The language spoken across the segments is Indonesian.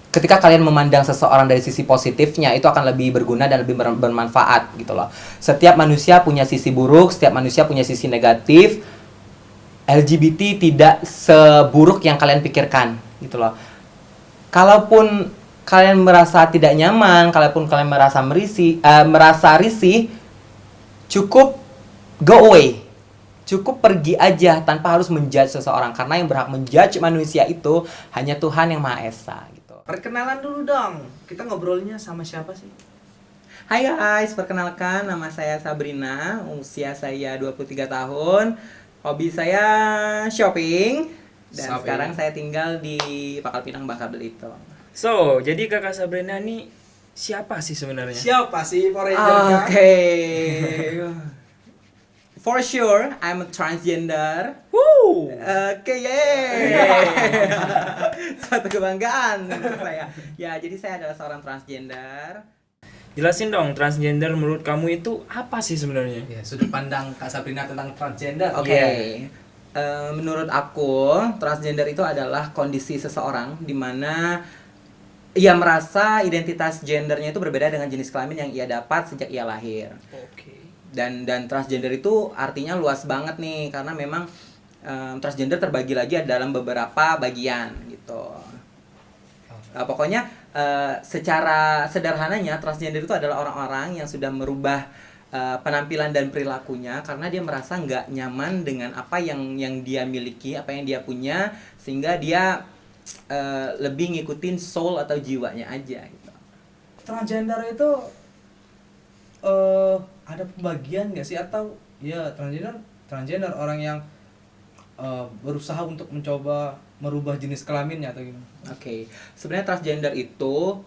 ketika kalian memandang seseorang dari sisi positifnya, itu akan lebih berguna dan lebih bermanfaat gitu loh. Setiap manusia punya sisi buruk, setiap manusia punya sisi negatif. LGBT tidak seburuk yang kalian pikirkan gitu loh. Kalaupun kalian merasa tidak nyaman, kalaupun kalian merasa merasa risih, cukup go away. Cukup pergi aja tanpa harus menjudge seseorang, karena yang berhak menjudge manusia itu hanya Tuhan yang Maha Esa gitu. Perkenalan dulu dong. Kita ngobrolnya sama siapa sih? Hai guys, perkenalkan nama saya Sabrina, usia saya 23 tahun. Hobi saya shopping dan sekarang saya tinggal di Pangkal Pinang, Bangka Belitung. So, jadi kakak Sabrina ini siapa sih sebenarnya? Siapa sih Power Ranger-nya? Oke. For sure, I'm a transgender. Woo! Oke, yeay. Suatu kebanggaan untuk saya. Ya, jadi saya adalah seorang transgender. Jelasin dong, transgender menurut kamu itu apa sih sebenarnya? Ya, sudut pandang Kak Sabrina tentang transgender. Oke. Menurut aku, transgender itu adalah kondisi seseorang di mana ia merasa identitas gendernya itu berbeda dengan jenis kelamin yang ia dapat sejak ia lahir. Oke. Dan transgender itu artinya luas banget nih, karena memang transgender terbagi lagi dalam beberapa bagian gitu. Pokoknya secara sederhananya transgender itu adalah orang-orang yang sudah merubah penampilan dan perilakunya karena dia merasa nggak nyaman dengan apa yang dia miliki, apa yang dia punya, sehingga dia lebih ngikutin soul atau jiwanya aja gitu. Transgender itu ada pembagian nggak sih, atau ya transgender orang yang berusaha untuk mencoba merubah jenis kelaminnya atau gimana? Oke, sebenarnya transgender itu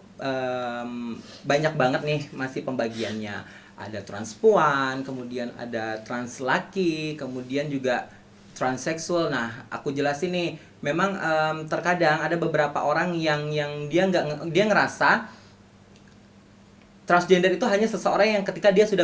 banyak banget nih masih pembagiannya. Ada transpuan, kemudian ada trans laki, kemudian juga transseksual. Nah, aku jelasin nih. Memang terkadang ada beberapa orang yang dia ngerasa transgender itu hanya seseorang yang ketika dia sudah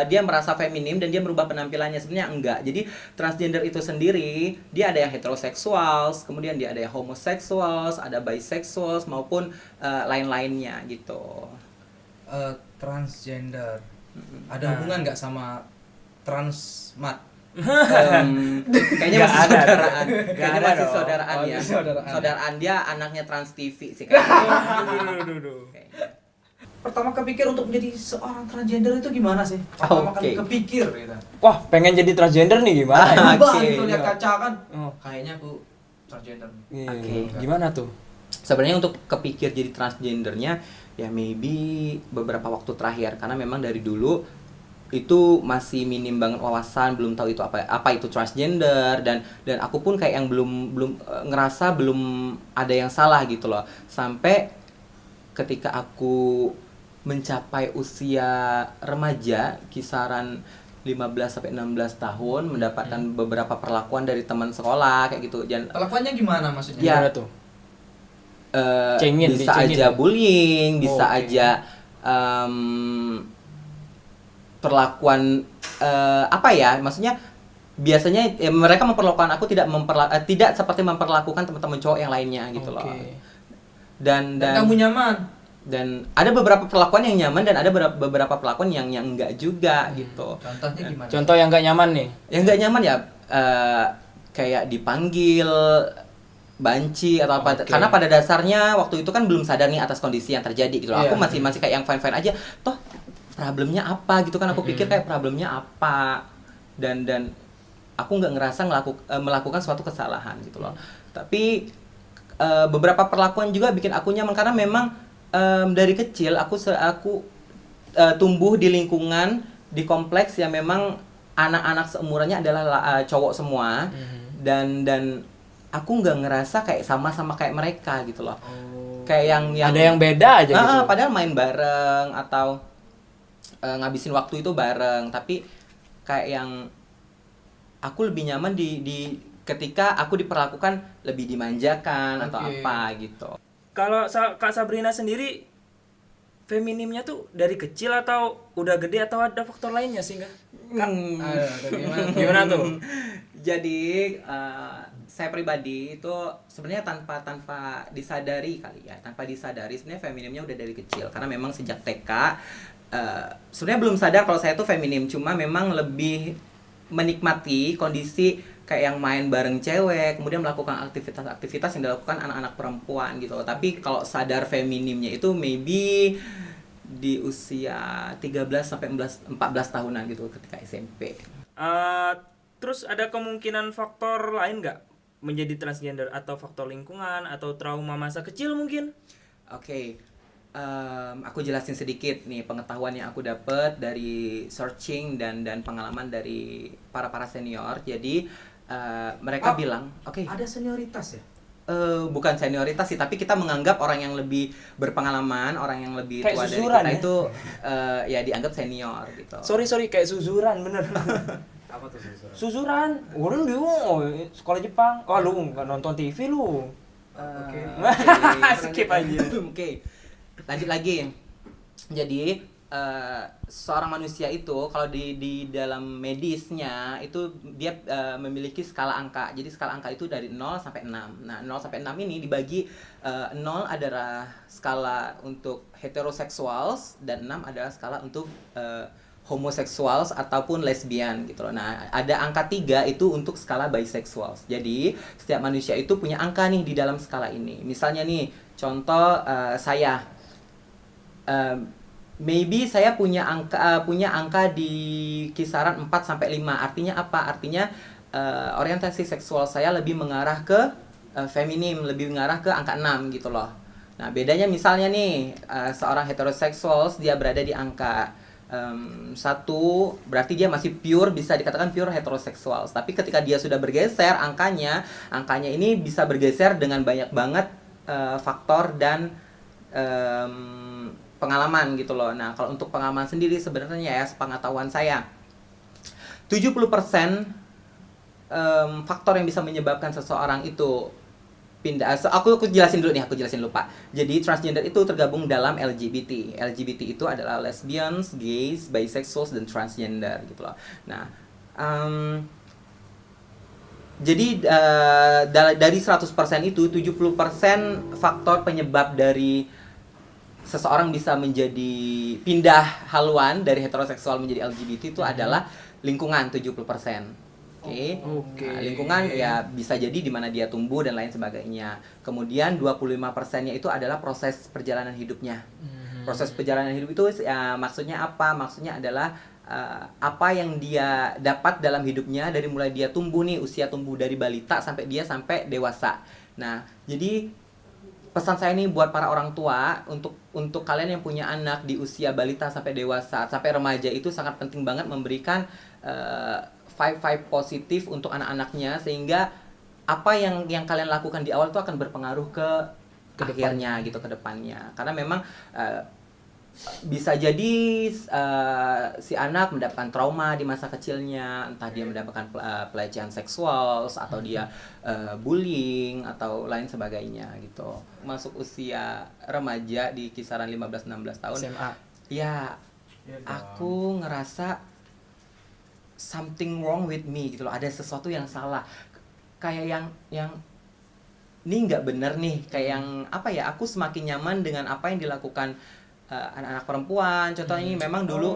dia merasa feminim dan dia merubah penampilannya. Sebenarnya enggak. Jadi transgender itu sendiri dia ada yang heteroseksual, kemudian dia ada yang homoseksual, ada bisexual maupun lain-lainnya gitu. Transgender ada hubungan nggak sama transmat? Kayaknya masih Nggak ada. saudaraan. Nggak Kayaknya ada masih dong. saudaraan Oh, ya. itu saudaraan. Saudaraan dia anaknya Trans TV sih kayaknya. Duh. Kayaknya. Pertama kepikir untuk menjadi seorang transgender itu gimana sih? Pertama kali Oke. kepikir gitu. Wah, pengen jadi transgender nih gimana? ya? Berubah Oke, gitu, lihat iya. kaca kan. Oh. Kayaknya aku transgender. Iya. Oke. Gimana tuh? Sebenarnya untuk kepikir jadi transgendernya ya maybe beberapa waktu terakhir, karena memang dari dulu itu masih minim banget wawasan, belum tahu itu apa itu transgender, dan aku pun kayak yang belum ngerasa belum ada yang salah gitu loh. Sampai ketika aku mencapai usia remaja kisaran 15 sampai 16 tahun, mendapatkan beberapa perlakuan dari teman sekolah kayak gitu. Dan Perlakuannya gimana maksudnya? Ya. Gimana tuh? Cengin, bisa dicengin aja ya? bullying, bisa Oke. aja perlakuan apa ya? Maksudnya biasanya mereka memperlakukan aku tidak seperti memperlakukan teman-teman cowok yang lainnya gitu loh. Oke. Dan kamu nyaman? Dan ada beberapa perlakuan yang nyaman dan ada beberapa perlakuan yang enggak juga gitu. Contohnya gimana? Contoh yang gak nyaman nih. Yang enggak nyaman ya kayak dipanggil banci atau apa. Oke. Karena pada dasarnya waktu itu kan belum sadar nih atas kondisi yang terjadi gitu loh. Iya. Aku masih kayak yang fine aja. Toh problemnya apa gitu kan, aku pikir kayak problemnya apa. Dan aku nggak ngerasa melakukan suatu kesalahan gitu loh. Tapi beberapa perlakuan juga bikin aku nyaman karena memang dari kecil aku tumbuh di lingkungan di kompleks yang memang anak-anak seumurannya adalah cowok semua. Dan aku nggak ngerasa kayak sama kayak mereka gitu loh. Kayak yang Ada yang beda aja gitu. padahal main bareng atau ngabisin waktu itu bareng, tapi kayak yang aku lebih nyaman di ketika aku diperlakukan lebih dimanjakan atau Oke. apa gitu. Kalau Kak Sabrina sendiri feminimnya tuh dari kecil atau udah gede atau ada faktor lainnya sih enggak? Gimana? Gimana tuh? Jadi saya pribadi itu sebenarnya tanpa disadari kali ya, tanpa disadari sebenarnya feminimnya udah dari kecil, karena memang sejak TK sebenarnya belum sadar kalau saya tuh feminim, cuma memang lebih menikmati kondisi kayak yang main bareng cewek, kemudian melakukan aktivitas-aktivitas yang dilakukan anak-anak perempuan gitu loh. Tapi kalau sadar feminimnya itu maybe di usia 13 sampai 14 tahunan gitu, ketika SMP. Terus ada kemungkinan faktor lain nggak menjadi transgender, atau faktor lingkungan atau trauma masa kecil mungkin? Oke. Aku jelasin sedikit nih pengetahuan yang aku dapat dari searching dan pengalaman dari para senior. Jadi mereka bilang, oke. Ada senioritas ya? Bukan senioritas sih, tapi kita menganggap orang yang lebih berpengalaman, orang yang lebih Kayak tua dari susuran kita ya? itu ya dianggap senior gitu. Sorry kayak suzuran bener. Apa tuh susuran? Suzuran, orang dulu sekolah Jepang. Oh lu nggak nonton TV lu? Oke. Skip aja. Oke. Lanjut lagi. Jadi seorang manusia itu kalau di dalam medisnya itu dia memiliki skala angka. Jadi skala angka itu dari 0 sampai 6. Nah, 0 sampai 6 ini dibagi 0 adalah skala untuk heteroseksuals dan 6 adalah skala untuk homoseksuals ataupun lesbian gitu loh. Nah, ada angka 3 itu untuk skala bisexuals. Jadi, setiap manusia itu punya angka nih di dalam skala ini. Misalnya nih, contoh saya maybe saya punya angka di kisaran 4 sampai 5. Artinya apa? Artinya orientasi seksual saya lebih mengarah ke feminim, lebih mengarah ke angka 6 gitu loh. Nah, bedanya misalnya nih seorang heteroseksual dia berada di angka 1, berarti dia masih pure, bisa dikatakan pure heteroseksual. Tapi ketika dia sudah bergeser angkanya ini bisa bergeser dengan banyak banget faktor dan pengalaman gitu loh. Nah, kalau untuk pengalaman sendiri sebenarnya ya, sepengetahuan saya 70% faktor yang bisa menyebabkan seseorang itu pindah. Aku jelasin dulu nih, aku jelasin lupa. Jadi transgender itu tergabung dalam LGBT. LGBT itu adalah lesbians, gays, bisexuals, dan transgender gitu loh. Nah, jadi dari 100% itu 70% faktor penyebab dari seseorang bisa menjadi pindah haluan dari heteroseksual menjadi LGBT itu adalah lingkungan 70%. Oke. Nah, lingkungan ya bisa jadi di mana dia tumbuh dan lain sebagainya. Kemudian 25%-nya itu adalah proses perjalanan hidupnya. Proses perjalanan hidup itu ya, maksudnya apa? Maksudnya adalah apa yang dia dapat dalam hidupnya dari mulai dia tumbuh nih, usia tumbuh dari balita sampai dia sampai dewasa. Nah, jadi pesan saya nih buat para orang tua, untuk kalian yang punya anak di usia balita sampai dewasa, sampai remaja, itu sangat penting banget memberikan vibe positif untuk anak-anaknya, sehingga apa yang kalian lakukan di awal itu akan berpengaruh ke akhirnya gitu, ke depannya. Karena memang bisa jadi si anak mendapatkan trauma di masa kecilnya, entah dia mendapatkan pelecehan seksual atau dia bullying atau lain sebagainya gitu. Masuk usia remaja di kisaran 15-16 tahun. SMA. Ya, aku ngerasa something wrong with me gitu loh. Ada sesuatu yang salah. Kayak yang ini nggak bener nih. Kayak yang apa ya? Aku semakin nyaman dengan apa yang dilakukan anak-anak perempuan. Contohnya ini memang dulu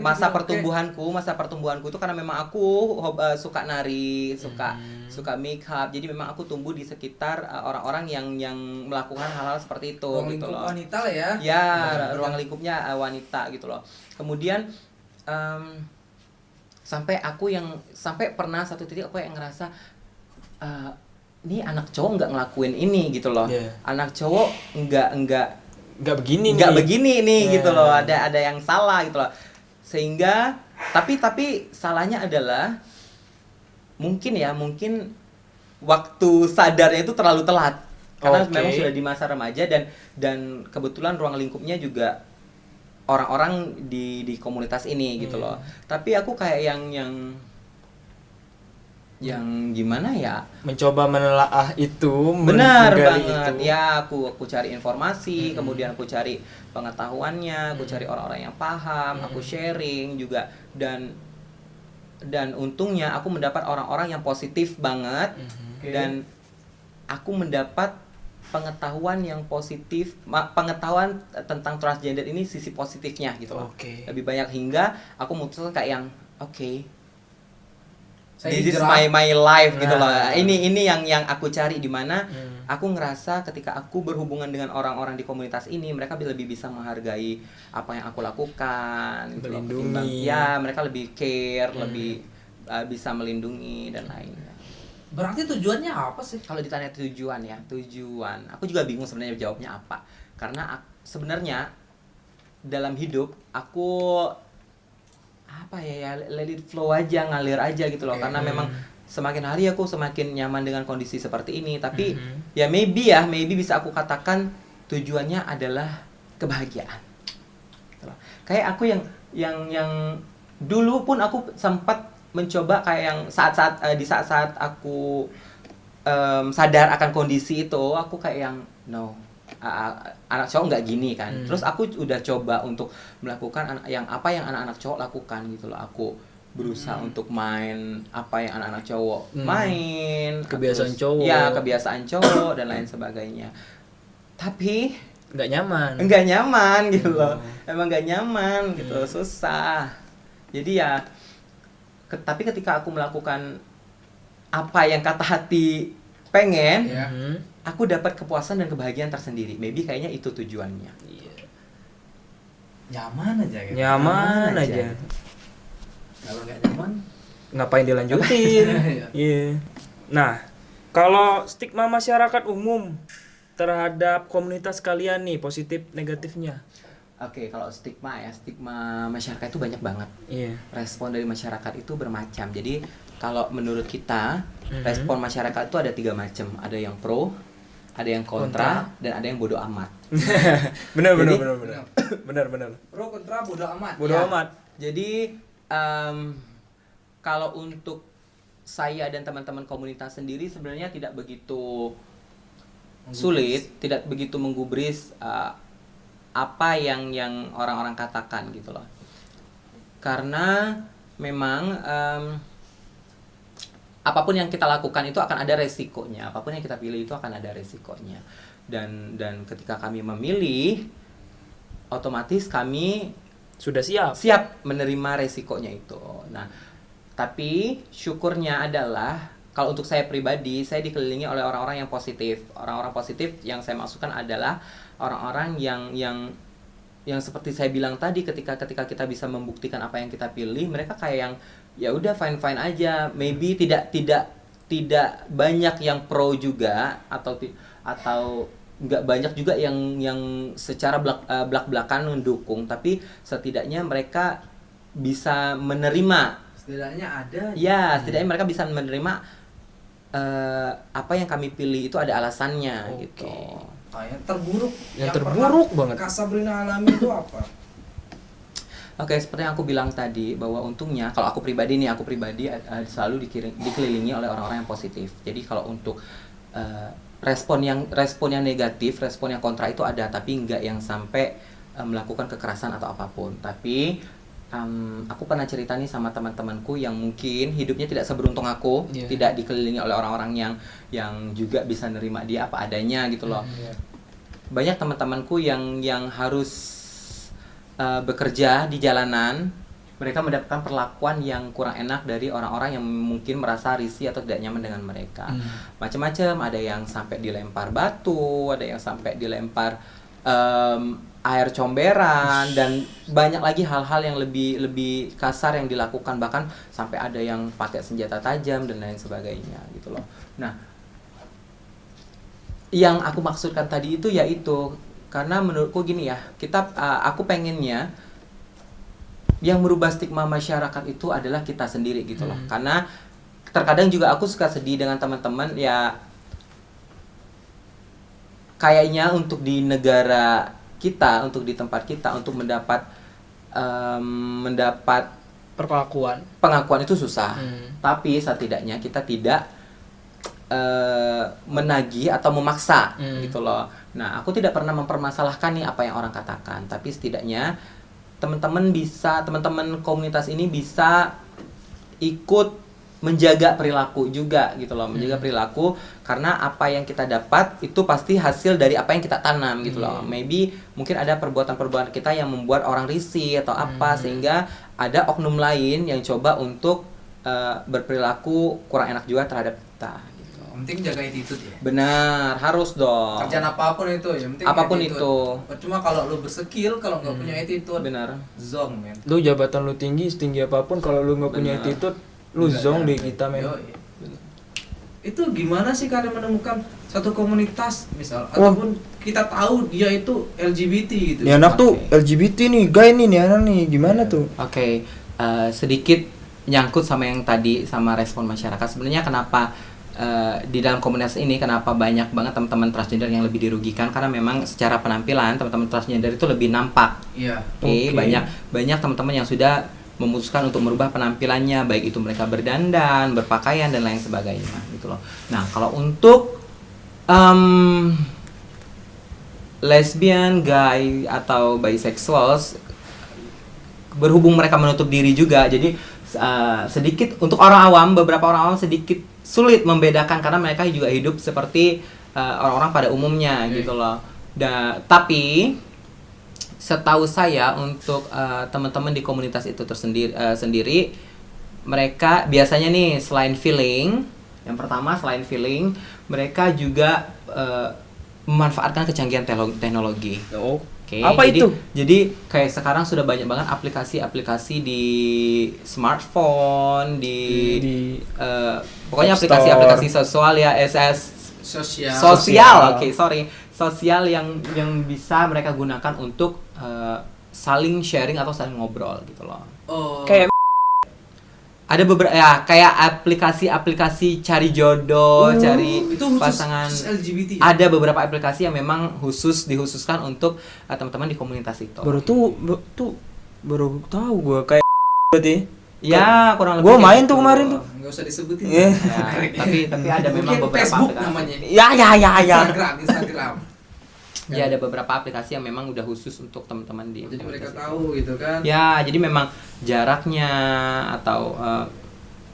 masa pertumbuhanku itu karena memang aku suka nari, suka make up. Jadi memang aku tumbuh di sekitar orang-orang yang melakukan hal-hal seperti itu Ruang gitu lingkup loh. wanita lah ya. Ya, ruang lingkupnya wanita gitu loh. Kemudian sampai pernah satu titik aku yang ngerasa ini anak cowok nggak ngelakuin ini gitu loh. Yeah. Anak cowok nggak begini nih Yeah. gitu loh. Ada yang salah gitu loh. Sehingga tapi salahnya adalah mungkin waktu sadarnya itu terlalu telat. Karena memang sudah di masa remaja dan kebetulan ruang lingkupnya juga orang-orang di komunitas ini gitu loh. Tapi aku kayak yang gimana ya? Mencoba menelaah itu, Benar menggali banget. itu. Ya, aku cari informasi, kemudian aku cari pengetahuannya, aku cari orang-orang yang paham, aku sharing juga, dan untungnya aku mendapat orang-orang yang positif banget Oke. Dan aku mendapat pengetahuan yang positif, pengetahuan tentang transgender ini sisi positifnya gitu loh. Oke. Lebih banyak hingga aku memutuskan kayak yang Saya this is hijrah. my life gitu loh. Nah. Ini yang aku cari, di mana Hmm. aku ngerasa ketika aku berhubungan dengan orang-orang di komunitas ini, mereka lebih bisa menghargai apa yang aku lakukan gitu loh. Melindungi. Ketimbang- ya, mereka lebih care, lebih bisa melindungi dan lainnya. Berarti tujuannya apa sih? Kalau ditanya tujuan, aku juga bingung sebenarnya jawabnya apa. Karena sebenarnya dalam hidup aku let it flow aja, ngalir aja gitu loh. Oke. Karena memang semakin hari aku semakin nyaman dengan kondisi seperti ini. Tapi ya maybe bisa aku katakan tujuannya adalah kebahagiaan. Gitu loh. Kayak aku yang dulu pun aku sempat mencoba kayak yang di saat aku sadar akan kondisi itu, aku kayak yang no, anak cowok nggak gini kan. Terus aku udah coba untuk melakukan apa yang anak-anak cowok lakukan gitu loh. Aku berusaha untuk main apa yang anak-anak cowok main, Kebiasaan terus- cowok. ya kebiasaan cowok dan lain sebagainya. Tapi Nggak nyaman. enggak nyaman gitu loh. Emang enggak nyaman gitu, susah. Jadi ya tapi ketika aku melakukan apa yang kata hati pengen, Ya. aku dapat kepuasan dan kebahagiaan tersendiri. Maybe kayaknya itu tujuannya. Iya. Nyaman aja gitu. Nyaman Nyaman aja. aja. Kalau nggak nyaman, Ngapain dilanjutin? Iya. Iya. Nah, kalau stigma masyarakat umum terhadap komunitas kalian nih, positif negatifnya. Oke, kalau stigma masyarakat itu banyak banget. Iya. Respon dari masyarakat itu bermacam. Jadi kalau menurut kita, respon masyarakat itu ada 3 macam. Ada yang pro, ada yang kontra, dan ada yang bodoh amat. benar. Jadi- Benar. pro kontra bodo amat. Bodoh Ya. amat. Jadi kalau untuk saya dan teman-teman komunitas sendiri sebenarnya tidak begitu sulit, tidak begitu menggubris apa yang orang-orang katakan gitu loh. Karena memang apapun yang kita lakukan itu akan ada resikonya, apapun yang kita pilih itu akan ada resikonya. Dan ketika kami memilih, otomatis kami Sudah siap. siap menerima resikonya itu. Nah, tapi syukurnya adalah kalau untuk saya pribadi, saya dikelilingi oleh orang-orang yang positif. Orang-orang positif yang saya maksudkan adalah orang-orang yang seperti saya bilang tadi, ketika kita bisa membuktikan apa yang kita pilih, mereka kayak yang ya udah fine aja. Maybe tidak banyak yang pro juga atau nggak banyak juga yang secara belak-belakan mendukung, tapi setidaknya mereka bisa menerima. Setidaknya ada. Ya, setidaknya mereka bisa menerima apa yang kami pilih itu ada alasannya Oke. gitu. Yang terburuk. Yang terburuk pernah banget. Kak Sabrina alami itu apa? Oke, seperti yang aku bilang tadi, bahwa untungnya kalau aku pribadi selalu dikelilingi oleh orang-orang yang positif. Jadi kalau untuk respon yang negatif, respon yang kontra itu ada, tapi nggak yang sampai melakukan kekerasan atau apapun. Tapi aku pernah cerita nih sama teman-temanku yang mungkin hidupnya tidak seberuntung aku, Iya. tidak dikelilingi oleh orang-orang yang juga bisa nerima dia apa adanya gitu loh. Banyak teman-temanku yang harus bekerja di jalanan, mereka mendapatkan perlakuan yang kurang enak dari orang-orang yang mungkin merasa risih atau tidak nyaman dengan mereka. Macam-macam, ada yang sampai dilempar batu, ada yang sampai dilempar air comberan, dan banyak lagi hal-hal yang lebih kasar yang dilakukan, bahkan sampai ada yang pakai senjata tajam dan lain sebagainya gitu loh. Nah, yang aku maksudkan tadi itu yaitu karena menurutku gini ya, aku pengennya yang merubah stigma masyarakat itu adalah kita sendiri gitu loh. Karena terkadang juga aku suka sedih dengan teman-teman ya, kayaknya untuk di negara kita, untuk di tempat kita, untuk mendapat pengakuan itu susah. Tapi setidaknya kita tidak menagih atau memaksa gitu loh. Nah, aku tidak pernah mempermasalahkan nih apa yang orang katakan, tapi setidaknya teman-teman komunitas ini bisa ikut menjaga perilaku juga gitu loh, menjaga perilaku, karena apa yang kita dapat itu pasti hasil dari apa yang kita tanam gitu loh. Maybe mungkin ada perbuatan-perbuatan kita yang membuat orang risih atau apa, sehingga ada oknum lain yang coba untuk berperilaku kurang enak juga terhadap kita gitu. Yang penting jaga attitude ya. Benar, harus dong. Kerjaan apapun itu, yang penting Apapun attitude. itu. Percuma kalau lu berskill, kalau nggak punya attitude, Benar. zong men. Lu jabatan lu tinggi, setinggi apapun kalau lu nggak punya Benar. attitude, lu Nggak zong ada. deh kita men. Yoi. Itu gimana sih kalian menemukan satu komunitas misal ataupun kita tahu dia itu LGBT gitu. Nih anak tuh Oke. LGBT nih, gay nih anak nih, gimana tuh? Oke, sedikit nyangkut sama yang tadi sama respon masyarakat. Sebenarnya kenapa di dalam komunitas ini kenapa banyak banget teman-teman transgender yang lebih dirugikan, karena memang secara penampilan teman-teman transgender itu lebih nampak. Iya. Oke, Oke. banyak teman-teman yang sudah memutuskan untuk merubah penampilannya, baik itu mereka berdandan, berpakaian dan lain sebagainya gitu loh. Nah, kalau untuk lesbian, gay atau bisexual, berhubung mereka menutup diri juga, jadi sedikit untuk orang awam, beberapa orang awam sedikit sulit membedakan karena mereka juga hidup seperti orang-orang pada umumnya gitu loh. Tapi setahu saya untuk teman-teman di komunitas itu sendiri, mereka biasanya nih selain feeling, yang pertama selain feeling, mereka juga memanfaatkan kecanggihan teknologi. Oke, Apa itu? Jadi kayak sekarang sudah banyak banget aplikasi-aplikasi di smartphone, di pokoknya App Store. aplikasi-aplikasi sosial ya, Sosial. sosial, sosial yang bisa mereka gunakan untuk saling sharing atau saling ngobrol gitu loh. Oh. Kayak Ada beberapa ya kayak aplikasi cari jodoh, cari itu khusus pasangan. LGBT. Ya? Ada beberapa aplikasi yang memang dihususkan untuk teman-teman di komunitas itu. Baru tahu gua kayak berarti. Ya, kurang lebih. Gua kayak main gitu. tuh kemarin tuh. Nggak usah disebutin. Iya. Ya, tapi ada memang Mungkin beberapa Facebook aplikasi. namanya. Ya. Instagram. Ya, ada beberapa aplikasi yang memang udah khusus untuk teman-teman di. Jadi mereka komunitas itu. tahu gitu kan. Ya, jadi memang jaraknya atau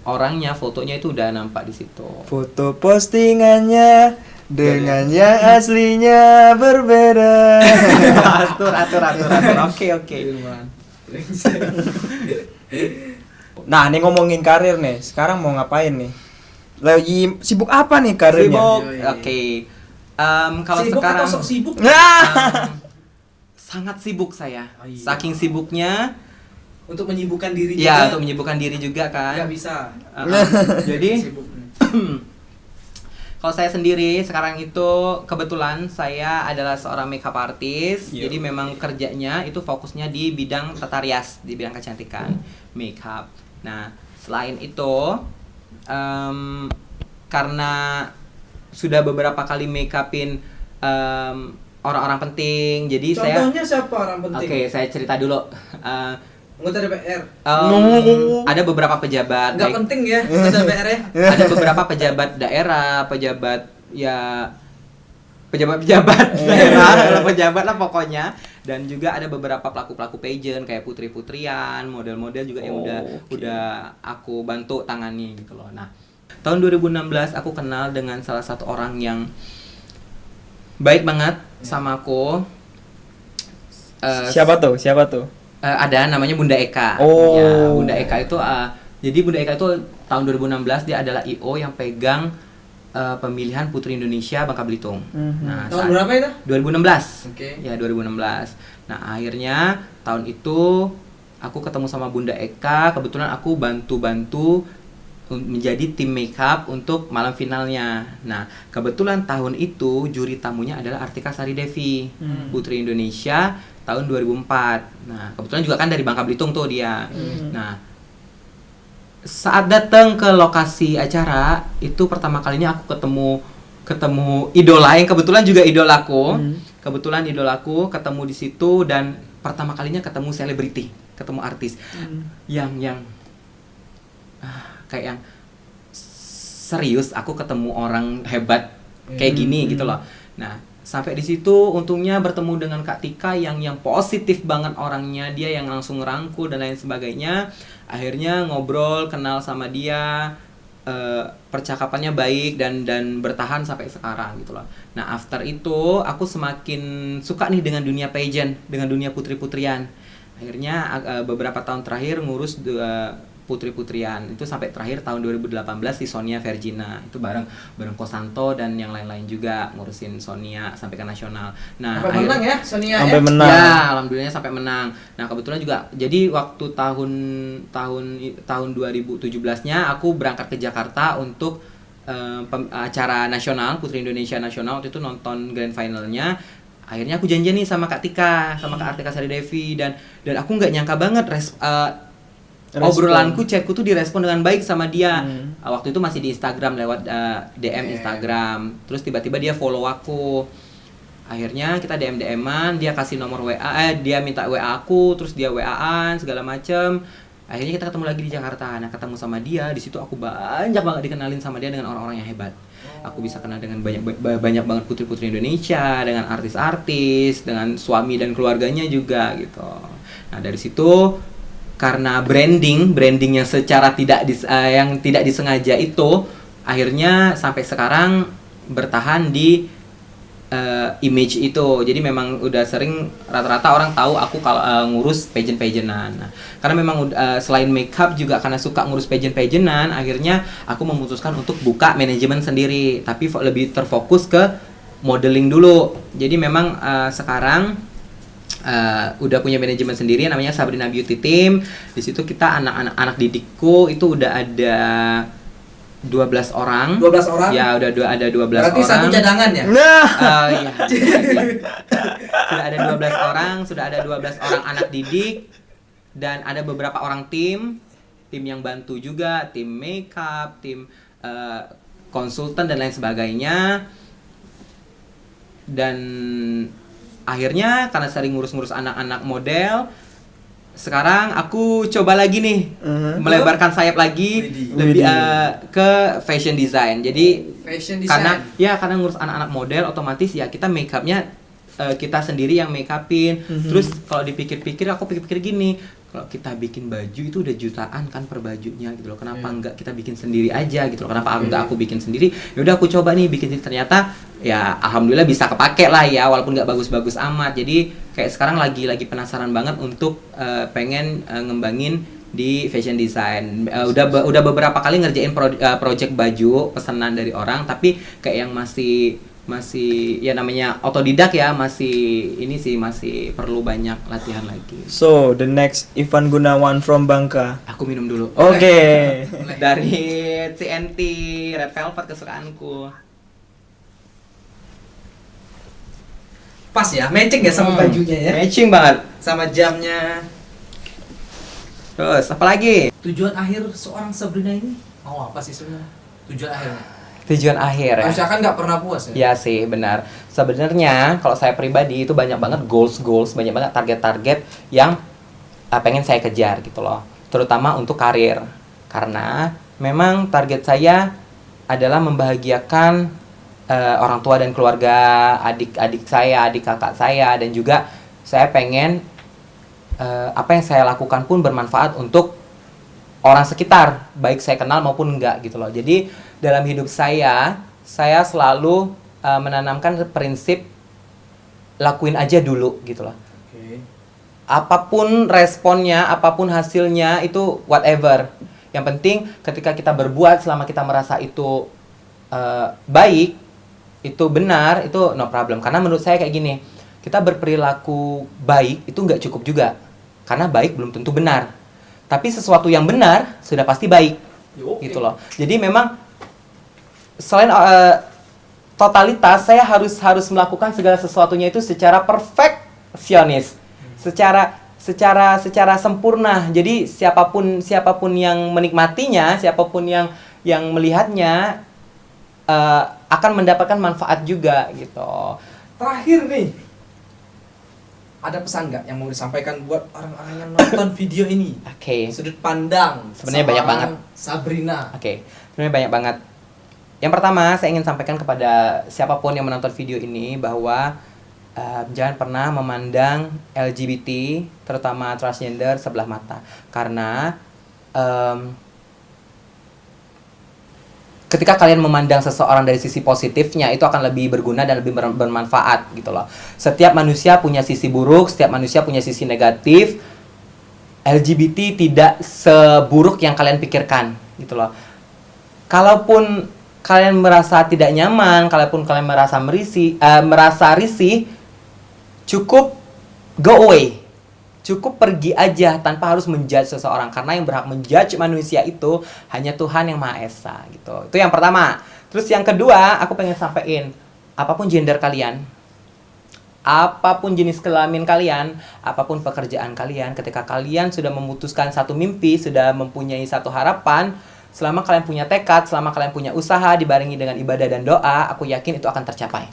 orangnya, fotonya itu udah nampak di situ. Foto postingannya dengan yang aslinya berbeda. atur. Oke. Nah, nih ngomongin karir nih. Sekarang mau ngapain nih? Lagi sibuk apa nih karirnya? Sibuk. Yoi. Oke. Kalau Sibuk sekarang atau sok sibuk? sangat sibuk saya. Oh, iya. Saking sibuknya, Untuk menyibukkan diri ya juga. untuk menyibukkan diri juga kan. Nggak bisa. Jadi Sibuk. kalau saya sendiri sekarang itu kebetulan saya adalah seorang makeup artist. Jadi memang kerjanya itu fokusnya di bidang tata rias, di bidang kecantikan, makeup. Nah, selain itu karena sudah beberapa kali makeupin orang-orang penting, jadi Contohnya siapa orang penting? Oke, saya cerita dulu. Anggota DPR. Ada beberapa pejabat, Nggak baik penting ya anggota DPR ya. ada beberapa pejabat daerah, pejabat daerah, pejabat lah pokoknya, dan juga ada beberapa pelaku pageant kayak putri-putrian, model-model juga yang udah aku bantu tangani gitu loh. Nah, tahun 2016 aku kenal dengan salah satu orang yang baik banget sama aku. Siapa tuh? Ada namanya Bunda Eka. Oh. Ya, Bunda Eka itu jadi Bunda Eka itu tahun 2016 dia adalah IO yang pegang pemilihan Putri Indonesia Bangka Belitung. Nah, Tahun berapa itu? 2016. Oke. Ya, 2016. Nah, akhirnya tahun itu aku ketemu sama Bunda Eka, kebetulan aku bantu-bantu menjadi tim makeup untuk malam finalnya. Nah, kebetulan tahun itu juri tamunya adalah Artika Sari Devi, Putri Indonesia tahun 2004. Nah, kebetulan juga kan dari Bangka Belitung tuh dia. Nah, saat datang ke lokasi acara itu pertama kalinya aku ketemu idola yang kebetulan juga idolaku. Kebetulan idolaku ketemu di situ, dan pertama kalinya ketemu selebriti, ketemu artis yang kayak yang serius aku ketemu orang hebat kayak gini gitu loh. Nah, sampai di situ untungnya bertemu dengan Kak Tika yang positif banget orangnya, dia yang langsung ngerangkul dan lain sebagainya. Akhirnya ngobrol, kenal sama dia, percakapannya baik dan bertahan sampai sekarang gitu loh. Nah, after itu aku semakin suka nih dengan dunia pageant, dengan dunia putri-putrian. Akhirnya beberapa tahun terakhir ngurus putri-putrian itu sampai terakhir tahun 2018 di Sonia Vergina itu bareng Kosanto dan yang lain-lain juga ngurusin Sonia sampai ke nasional. Nah, Sampai menang ya Sonia Sampai ya? menang. ya, alhamdulillah sampai menang. Nah, kebetulan juga jadi waktu tahun 2017-nya aku berangkat ke Jakarta untuk acara nasional Putri Indonesia Nasional. Waktu itu nonton grand finalnya. Akhirnya aku janjian nih sama Kak Tika, sama Kak Artika Sari Devi dan aku nggak nyangka banget obrolanku, chatku tuh direspon dengan baik sama dia. Waktu itu masih di Instagram lewat DM Instagram. Terus tiba-tiba dia follow aku. Akhirnya kita DM-an, dia kasih nomor WA, dia minta WA aku, terus dia WA-an segala macem. Akhirnya kita ketemu lagi di Jakarta. Nah, ketemu sama dia, di situ aku banyak banget dikenalin sama dia dengan orang-orang yang hebat. Aku bisa kenal dengan banyak banget putri-putri Indonesia, dengan artis-artis, dengan suami dan keluarganya juga gitu. Nah, dari situ karena brandingnya secara yang tidak disengaja itu akhirnya sampai sekarang bertahan di image itu. Jadi memang udah sering rata-rata orang tahu aku kalau ngurus pageant-pageantan. Nah, karena memang selain makeup juga karena suka ngurus pageant-pageantan, akhirnya aku memutuskan untuk buka manajemen sendiri, tapi lebih terfokus ke modeling dulu. Jadi memang sekarang udah punya manajemen sendiri namanya Sabrina Beauty Team. Di situ kita anak didikku itu udah ada 12 orang. 12 orang? Ya, ada 12 Berarti orang. satu cadangan ya? Nah, Iya. Sudah ada 12 orang anak didik dan ada beberapa orang tim yang bantu juga, tim makeup, tim konsultan dan lain sebagainya. Dan akhirnya karena sering ngurus-ngurus anak-anak model, sekarang aku coba lagi nih melebarkan sayap lagi lebih ke fashion design. Jadi Fashion design. karena ngurus anak-anak model otomatis ya kita make upnya kita sendiri yang make upin. Terus kalau dipikir-pikir aku pikir gini, kalau kita bikin baju itu udah jutaan kan per bajunya gitu loh. Kenapa enggak kita bikin sendiri aja gitu loh. Kenapa enggak aku bikin sendiri? Ya udah aku coba nih bikin, ternyata ya alhamdulillah bisa kepake lah ya, walaupun nggak bagus-bagus amat. Jadi kayak sekarang lagi penasaran banget untuk pengen ngembangin di fashion design. Udah beberapa kali ngerjain project baju pesanan dari orang, tapi kayak yang masih ya namanya otodidak ya, masih perlu banyak latihan lagi. so the next Ivan Gunawan from Bangka. Aku minum dulu. Oke. Dari CNT Red Velvet kesukaanku. Pas ya, matching ya sama bajunya ya? Matching banget. Sama jamnya. Terus apa lagi? Tujuan akhir seorang Sabrina ini mau apa sih sebenarnya? Tujuan akhirnya? Tujuan akhir ya. Harusnya kan nggak pernah puas ya? Ya sih, benar. Sebenarnya kalau saya pribadi itu banyak banget goals, banyak banget target-target yang pengen saya kejar gitu loh. Terutama untuk karir. Karena memang target saya adalah membahagiakan orang tua dan keluarga, adik-adik saya, adik kakak saya, dan juga saya pengen apa yang saya lakukan pun bermanfaat untuk orang sekitar, baik saya kenal maupun enggak gitu loh. Jadi dalam hidup saya selalu menanamkan prinsip lakuin aja dulu gitu loh. Oke. Apapun responnya, apapun hasilnya itu whatever. Yang penting ketika kita berbuat selama kita merasa itu baik, itu benar, itu no problem. Karena menurut saya kayak gini, kita berperilaku baik itu nggak cukup juga. Karena baik belum tentu benar. Tapi sesuatu yang benar sudah pasti baik. Gitu loh. Jadi memang selain totalitas, saya harus melakukan segala sesuatunya itu secara perfeksionis. Secara sempurna. Jadi siapapun yang menikmatinya, siapapun yang melihatnya akan mendapatkan manfaat juga gitu. Terakhir nih, ada pesan nggak yang mau disampaikan buat orang-orang yang nonton video ini? Oke. Sudut pandang Sebenarnya banyak seorang banget. Sabrina. Oke, sebenarnya banyak banget. Yang pertama, saya ingin sampaikan kepada siapapun yang menonton video ini bahwa jangan pernah memandang LGBT, terutama transgender, sebelah mata. Karena ketika kalian memandang seseorang dari sisi positifnya, itu akan lebih berguna dan lebih bermanfaat gitu loh. Setiap manusia punya sisi buruk, setiap manusia punya sisi negatif. LGBT tidak seburuk yang kalian pikirkan gitu loh. Kalaupun kalian merasa tidak nyaman, kalaupun kalian merasa merasa risih, cukup go away. Cukup pergi aja tanpa harus menjudge seseorang, karena yang berhak menjudge manusia itu hanya Tuhan yang Maha Esa gitu. Itu yang pertama. Terus yang kedua, aku pengen sampaikan, apapun gender kalian, apapun jenis kelamin kalian, apapun pekerjaan kalian, ketika kalian sudah memutuskan satu mimpi, sudah mempunyai satu harapan, selama kalian punya tekad, selama kalian punya usaha dibarengi dengan ibadah dan doa, aku yakin itu akan tercapai.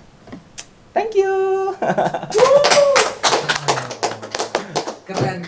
Thank you. Keren.